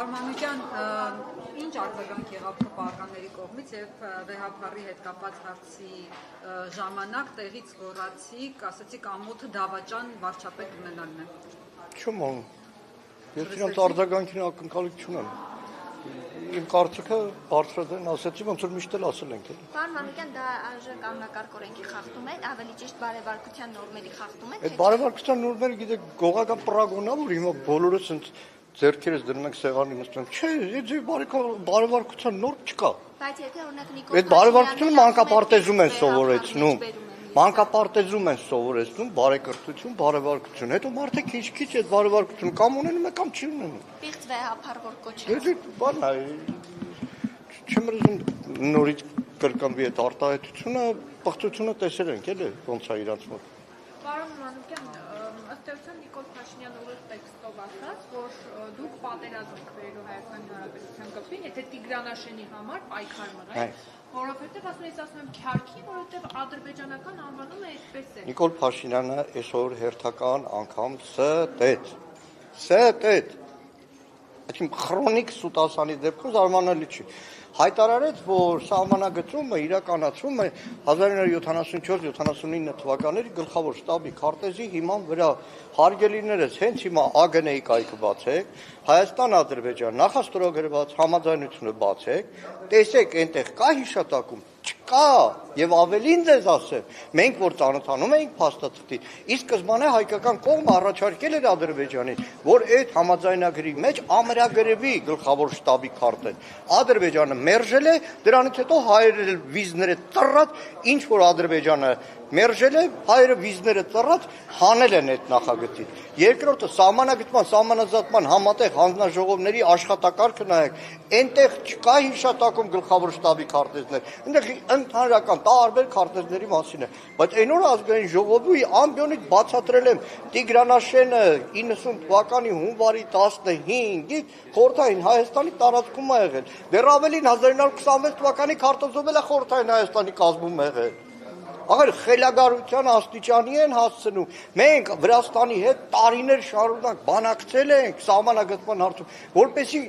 Պարոն Մանուկյան, ինչ արձագանք եղավ ՀՊԱ-ականների կողմից եւ վեհափառի հետ կապված հարցի ժամանակ տեղից գոռացիք, ասացիք ամոթը դավաճան վարչապետ ունենալն է։ Չում, ես իրանց արձագանքին ակնկալիք չունեմ։ Իմ կարծիքը բարձրացան, ասացի, ոնց որ միշտ էլ ասել ենք։ Պարոն Մանուկյան, դա կանոնակարգ օրենքի խախտում է, ավելի ճիշտ բարեվարկության նորմերի խախտում է։ Այդ բարեվարկության նորմերը գիտեք գողական պրագոնա, որ հիմա բոլորս ձեռքերս դնում ենք սեղանի նստում։ Չէ, այդ բարեվարկության նորմ չկա։ Բայց եթե օրինակ Նիկոլ Այդ բարեվարկությունը մանկապարտեզում են սովորեցնում։ Մանկապարտեզում են սովորեցնում բարեկրթություն, բարեվարկություն։ Հետո մարդը քիչ-քիչ այդ բարեվարկությունը կամ ունենում է կամ չի ունենում։ Պիղծ վեհափառ որ կոչել։ Դե բան է։ Չեմ ուզում նորից կրկնվի այդ արտահայտությունը, պղծությունը տեսել ենք, էլի ոնց է իրանց մոտ։ Պարոն Մանուկյան, ըստ էության Նիկոլ Փաշինյանը ուղիղ տեքստով ասաց, որ դուք պատերազմ կբերելու Հայաստանի Հանրապետության կողմին, եթե Տիգրանաշենի համար պայքար մղեք, որովհետև ասում ես ասում եմ քյարքի, որովհետև ադրբեջանական անվանումը այդպես է։ Նիկոլ Փաշինյանը այսօր հերթական անգամ ստետ Այսինքն քրոնիկ սուտասանի դեպքում զարմանալի չի։ Հայտարարեց, որ սահմանագծումը իրականացվում է 1974-79 թվականների գլխավոր շտաբի քարտեզի հիման վրա։ Հարգելիներս, հենց հիմա ԱԳՆ-ի կայքը բացեք, Հայաստան-Ադրբեջան նախաստորագրված համաձայնությունը բացեք, տեսեք այնտեղ կա հիշատակում, չկա, եւ ավելին ձեզ ասեմ, մենք որ ծանոթանում էինք փաստաթղթին, իսկ սկզբանե հայկական կողմը առաջարկել էր Ադրբեջանին, որ այդ համաձայնագրի մեջ ամրագրվի գլխավոր շտաբի քարտեն։ Ադրբեջանը մերժել է, դրանից հետո հայերը վիզները ծռած, ինչ որ Ադրբեջանը մերժել է, հայերը վիզները ծռած հանել են այդ նախագծից։ Երկրորդը սահմանագծման, սահմանազատման համատեղ հանձնաժողովների աշխատակարգը նայեք, այնտեղ չկա հիշատակում գլխավոր շտաբի քարտեզներ, այնտեղ ընդհանրական տարբեր քարտեզների մասին է, բայց այն օր ազգային ժողովի ամբիոնից բացատրել եմ Տիգրանաշենը 90 թվականի հունվարի 15-ից խորհրդային Հայաստանի տարածքում է եղել, դեռ ավելին 1926 թվականի քարտեզով էլ է խորհրդային Հայաստանի կազմում եղել։ Ախր խելագարության աստիճանի են հասցնում։ Մենք Վրաստանի հետ տարիներ շարունակ բանակցել ենք սահմանագծման հարցում, որպեսզի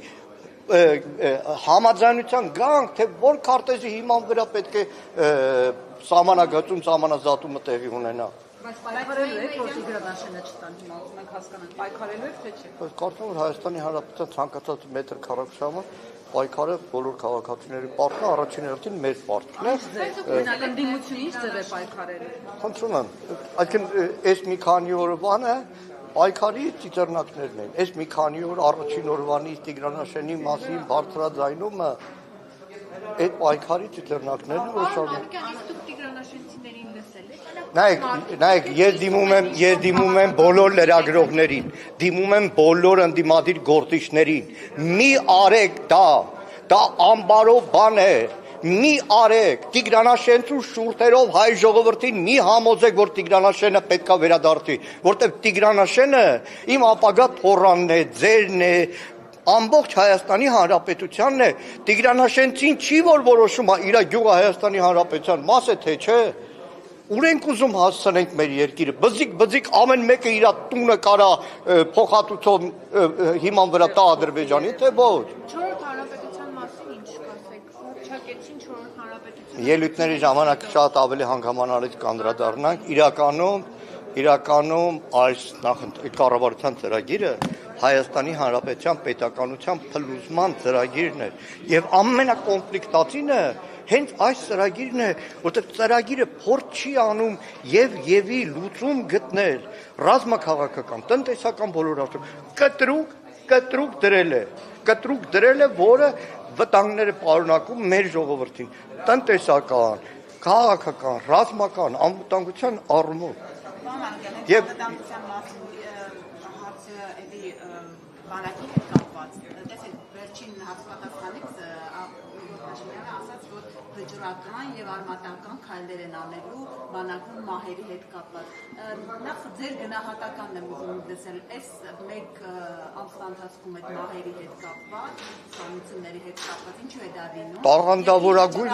համաձայնության գանք, թե որ քարտեզի հիման վրա պետք է սահմանագծում, սահմանազատումը տեղի ունենա։ Բայց պայքարելու եք, որ Տիգրանաշենը չտան հիմա, ուզում ենք հասկանալ, պայքարելու եք, թե չէ։ Կարծում եմ Հայաստանի Հանրապետության ցանկացած մետր քառակուսիամը պայքարը բոլոր քաղաքացիների պարտքն է, առաջին հերթին մեր պարտքն է։ Ընդդիմությունը ինչ ձև է պայքարելու։ Խնդրում եմ, այսինքն այս մի քանի օրը բանը պայքարի ծիծեռնակներն են։ Այս մի քանի օր առաջին օրվանից Տիգրանաշենի մասին բարձրաձայնումը այդ պայքարի ծիծեռնակներն են, որ շարունակվում։ Տիգրանաշենցիներին լսել եք։ Նայեք, ես դիմում եմ բոլոր լրագրողներին, դիմում եմ բոլոր ընդդիմադիր գործիչներին։ Մի արեք դա ամբարով բան է։ Մի արեք, Տիգրանաշենցու շուրթերով հայ ժողովրդին մի համոզեք, որ Տիգրանաշենը պետքա վերադարձվի, որտեղ Տիգրանաշենը իմ ապագա թոռանն է, ձերն է, ամբողջ Հայաստանի Հանրապետությանն է։ Տիգրանաշենցին չի որ որոշում է իր գյուղը Հայաստանի Հանրապետության մաս է, թե չէ։ Ուր ենք ուզում հասցնենք մեր երկիրը։ Բզիկ ամեն մեկը իր տունը կարա փոխհատուցով հիման վրա տա Ադրբեջանի, թե ոչ։ 4-րդ հանրապետության մասին ինչ կասեք։ Չակեցին 4-րդ հանրապետության։ Ելույթների ժամանակ շատ ավելի հանգամանալից կանդրադառնանք։ Իրականում այս կառավարության ծրագիրը Հայաստանի Հանրապետության պետականության փլուզման ծրագիրն է եւ ամենակոնֆլիկտածինը հենց այս ծրագիրն է, որտեղ ծրագիրը փորձ չի անում եւի լուծում գտնել ռազմաքաղաքական, տնտեսական բոլոր հարցերում կտրուկ դրել է, որը վտանգները պարունակում մեր ժողովրդին, տնտեսական, քաղաքական, ռազմական, անվտանգության առումով։ Եվ վտանգության հարցը էլի բանակի հետ կապված։ Տեսեք, վերջին հաղորդակցանից Փաշինյանը ասաց, որ վճռական եւ արմատական քայլեր են անելու բանակում մահերի հետ կապված։ Նախ ձեր գնահատականն եմ ուզում դասել, այս մեկ ամսվա ընթացքում այդ մահերի հետ կապված, սանությունների հետ կապված, ինչու է դա լինում։ Տաղանդավորագույն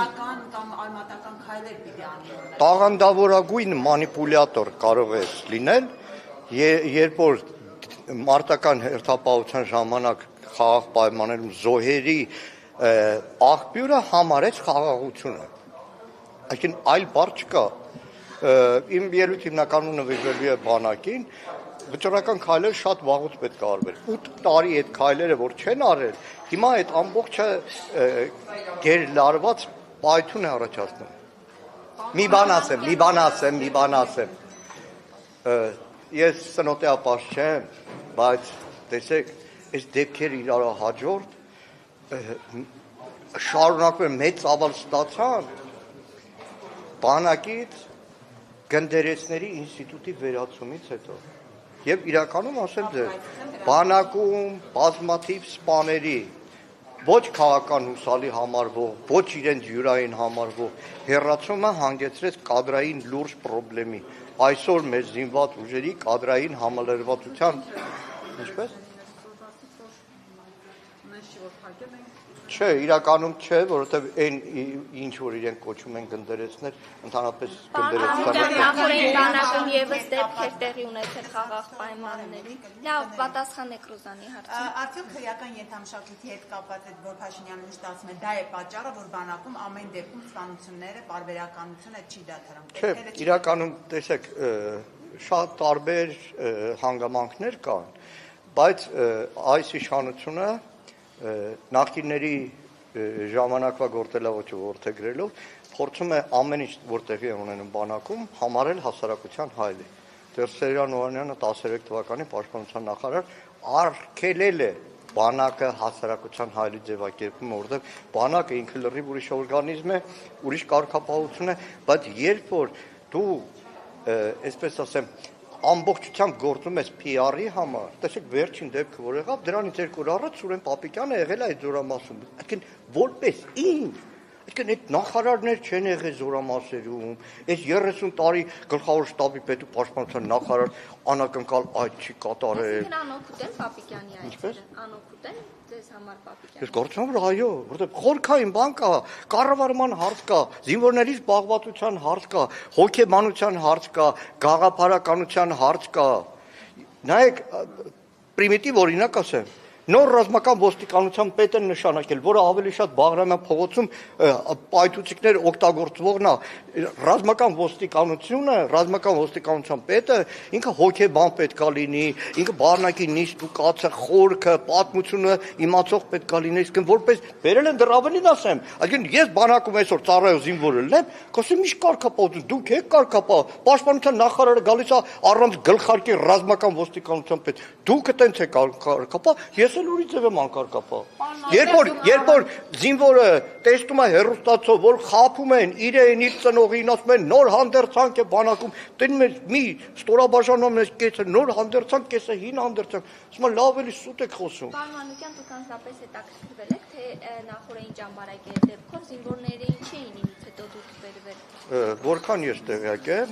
կամ արմատական քայլեր պիտի անեն։ Տաղանդավորագույն մանիպուլյատոր կարող է լինել, երբ որ մարտական հերթապահության ժամանակ խաղաղ պայմաններում զոհերի աղբյուրը համարեց խաղաղությունը։ Այսինքն այլ բառ չկա։ Իմ ելույթ հիմնականում նվիրվելու է բանակին, վճռական քայլերը շատ վաղուց պետք է արվեր։ 8 տարի այդ քայլերը որ չեն արել, հիմա այդ ամբողջը գերլարված պայթուն է առաջացնում։ Մի բան ասեմ։ Ես սնոտեապաշ չեմ, բայց տեսեք, այս դեպքերը իրար հաջորդ շարունակվում մեծ ծավալ ստացան բանակից գնդերեցների ինստիտուտի վերացումից հետո։ Եվ իրականում ասեմ ձեզ, բանակում բազմաթիվ սպաների, ոչ քաղաքական հուսալի համարվող, ոչ իրենց յուրային համարվող հեռացումը հանգեցրեց կադրային լուրջ պրոբլեմի։ Այսօր մեր զինված ուժերի կադրային համալրվածության ինչպես։ Չէ, իրականում չէ, որովհետև այն ինչ որ իրենք կոչում են գնդերեցներ, ընդհանրապես գնդերեցներ։ Նախորդին բանակում եւս դեպքեր տեղի ունեցել խաղաղ պայմանների։ Լավ, պատասխանեք Ռուզանի հարցին։ Արդյոք քրեական ենթամշակույթի հետ կապված այդ որ Փաշինյանը միշտ ասում է, դա է պատճառը, որ բանակում ամեն դեպքում սպանությունները, պարբերականությունը չի դադարում։ Չէ, իրականում տեսեք, շատ տարբեր հանգամանքներ կան, բայց այս իշխանությունը նախկինների ժամանակվա գործելավոճը որդեգրելով փորձում է ամեն ինչ որ տեղի է ունենում բանակում համարել հասարակության հայլի։ Դեռ Սերյան Օհանյանը 13 թվականին պաշտպանության նախարար արգելել է բանակը հասարակության հայլի ձևակերպումը, որովհետև բանակը ինքը լրիվ ուրիշ օրգանիզմ է, ուրիշ կարգապահություն է, բայց երբ որ դու այսպես ասեմ ամբողջությամբ գործում ես PR-ի համար, տեսեք վերջին դեպքը որ եղավ, դրանից 2 օր առաջ Սուրեն Պապիկյանը եղել է այդ զորամասում, այսինքն որպես ինչ, այսինքն այդ նախարարներ չեն եղել զորամասերում, այս 30 տարի գլխավոր շտաբի պետ ու պաշտպանության նախարար անակնկալ այդ չի կատարել։ Այսինքն անօգուտ են Պապիկյանի այցերը, անօգուտ են ձեզ համար Պապիկյանը։ Ես կարծում եմ, որ այո, որովհետև խորքային բան կա, կառավարման հարց կա, զինվորների զբաղվածության հարց կա, հոգեբանության հարց կա, գաղափարականության հարց կա։ Նայեք, պրիմիտիվ օրինակ ասեմ, նոր ռազմական ոստիկանության պետ են նշանակել, որը ավելի շատ Բաղրամյան փողոցում պայթուցիկներ օգտագործվողն է, ռազմական ոստիկանության պետը ինքը հոգեբան պետքա լինի, ինքը բառնակի նիստ ու կացը, խորքը, պատմությունը իմացող պետքա լինի, իսկ որպես բերել են դեռ ավելին ասեմ, այսինքն ես բանակում այսօր ծառայող զինվոր եմ, կասեմ ի՞նչ կարգապահություն, դուք եք կարգապահ, պաշտպանության նախարարը գալիս է առանց գլխարկի ռազմական ոստիկանության պետ, դուք այտենց եք կարգապահ, ես ուրի ձև եմ անկարգապահ։ Երբ որ զինվորը տեսնում է հեռուստացով, որ խաբում են իրեն իր ծնողին, ասում են նոր հանդերձանք է բանակում, տենում են մի ստորաբաժանում ես կեսը նոր հանդերձանք, կեսը հին հանդերձանք, ասում են լավ էլի սուտ եք խոսում։ Պարոն Մանուկյան, դուք անձնապես հետաքրքրվել եք, թե նախորդին ճամբարակի դեպքով զինվորները ինչ էին ինից հետո դուրս բերվել։ Որքան ես տեղյակ եմ,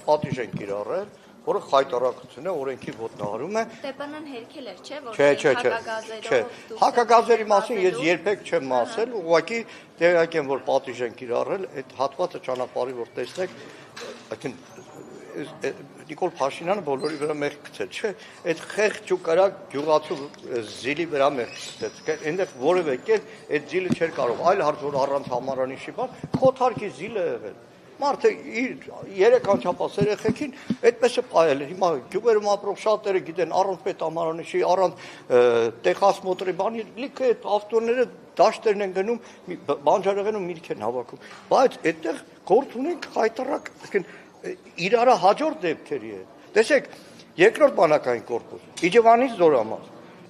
պատիժ են կիրառել, որը խայտարակություն է, օրենքի ոտնահարում է։ ՏՊՆ-ն հերքել էր, չէ՞, որ Չէ։ Հակագազերի մասին ես երբեք չեմ ասել, ուղղակի տեղյակ եմ, որ պատիժ են կիրառել, այդ հատվածը ճանապարհի որ տեսնեք, Նիկոլ Փաշինյանը բոլորի վրա մեղք գցել, չէ, այդ խեղճ ու կրակ գյուղացու զիլի վրա մեղք գցել, այնտեղ որևէ կերպ այդ զիլը չէր կարող, այլ հարց որ առանց համարանիշի բան, խոթարքի զիլ է եղել։ Մարդը իր 3 անչափահաս երեխեքին այդպես է պահել, հիմա գյուղերում ապրող շատերը գիտեն առանց պետամանանիշի, առանց տեխասմոտրի բանի, լիքը այդ ավտոները դաշտերն են գնում, բանջարեղենում միրգ են հավաքում, բայց այդտեղ գործ ունենք խայտարակ, իրարա հաջորդ դեպքերի հետ։ Տեսեք, երկրորդ բանակային կորպուս, Իջևանի զորամաս,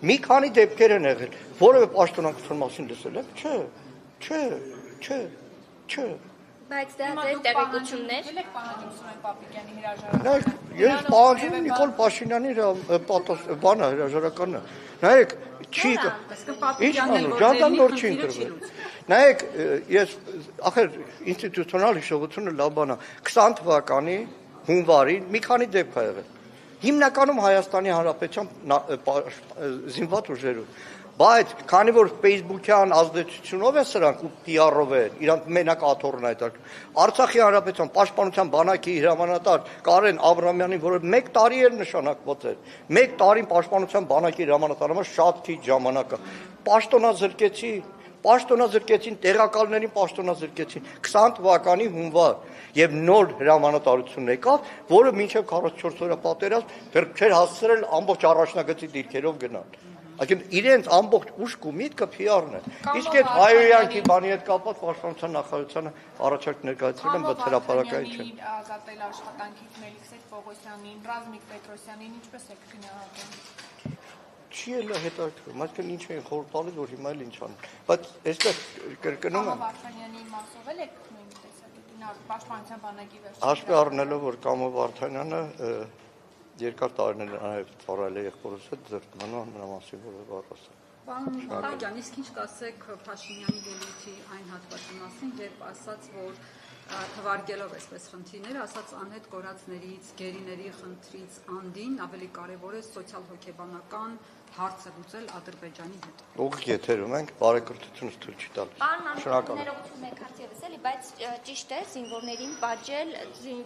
մի քանի դեպքեր են եղել, որևէ պաշտոնանկության մասին լսել եք, չէ։ Բայց դա ձեր տեղեկություններ։ Ելեք պահանջում Սուրեն Պապիկյանի հրաժարականը։ Նայեք, ես պահանջում եմ Նիկոլ Փաշինյանի հրաժարականը։ Նայեք, չի Ջանդան նոր չի ընտրվել։ Նայեք, ես ախր ինստիտուցիոնալ հիշողությունը լավ բան է։ 20 թվականի հունվարին մի քանի դեպք ա եղել։ Հիմնականում Հայաստանի Հանրապետության զինված ուժերում։ Բայց քանի որ Facebook-յան ազդեցությունով է սրանք ու PR-ով է, իրանք մենակ աթոռն այդ Արցախի հանրապետության պաշտպանության բանակի հրամանատար Կարեն Աբրամյանին, որը 1 տարի էր նշանակված էր, 1 տարին պաշտպանության բանակի հրամանատարը շատ քիչ ժամանակ է։ Պաշտոնազրկեցին, տեղակալներին պաշտոնազրկեցին 20 թվականի հունվար եւ նոր հրամանատարություն եկավ, որը մինչեւ 44 օրյա պատերազմ դեռ չէր հասցրել ամբողջ առաջնագծի դիրքերով գնալ։ Այսինքն իրենց ամբողջ ուշք ու միտքը PR-ն է։ Իսկ այդ հայոյանքի բանի հետ կապված պաշտպանության նախարարությանը առաջարկ ներկայացրել են, բայց հրապարակային չէ։ ազատել աշխատանքից Մելիքսեթ Պողոսյանին, Ռազմիկ Պետրոսյանին ինչպես եք գնահատում։ Չի էլ հետաքրքրում, այսինքն ինչ էին խորհուրդ տալիս, որ հիմա էլ ինչ ան։ Բայց այստեղ կրկնում եմ։ Վարդանյանի մասով էլ եք նույն տեսակետին պաշտպանության բանակի վերջին։ Հաշվի առնելով, որ Կամո Վարդանյանը երկար տարիներ նաև ծառայել է եղբորս հետ զրկմանը նրա մասին որ ասա։ Պարոն Տաղյան, իսկ ինչ կասեք Փաշինյանի ելույթի այն հատվածի մասին, երբ ասաց, որ թվարկելով այսպես խնդիրները, ասաց անհետ կորածներից, գերիների խնդրից անդին ավելի կարևոր է սոցիալ-հոգեբանական հարցը լուծել Ադրբեջանի հետ։ Ուղղակի եթերում ենք, բարեկրթությունը թույլ չի տալիս։ Շնորհակալ եմ։ Ներողություն եք հարցերից էլի, բայց ճիշտ է զինվորներին բաժել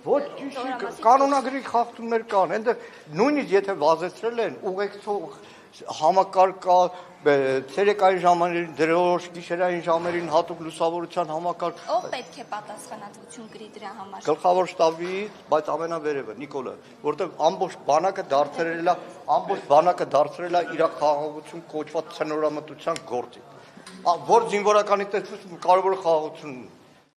Ոչ ճիշտ, կանոնագրի խախտումներ կան, այնտեղ նույնիսկ եթե վազեցրել են ուղեկցող համակարգ կա, ցերեկային ժամերին, դրոշ, գիշերային ժամերին հատուկ լուսավորության համակարգ։ Ով պետք է պատասխանատվություն կրի դրա համար։ Գլխավոր շտաբից, բայց ամենավերևը Նիկոլը, որտեղ ամբողջ բանակը դարձրել է իր խաղաղություն կոչված ցնորամտության գործի։ Որ զինվորականի տեսություն կարևոր խաղաղություն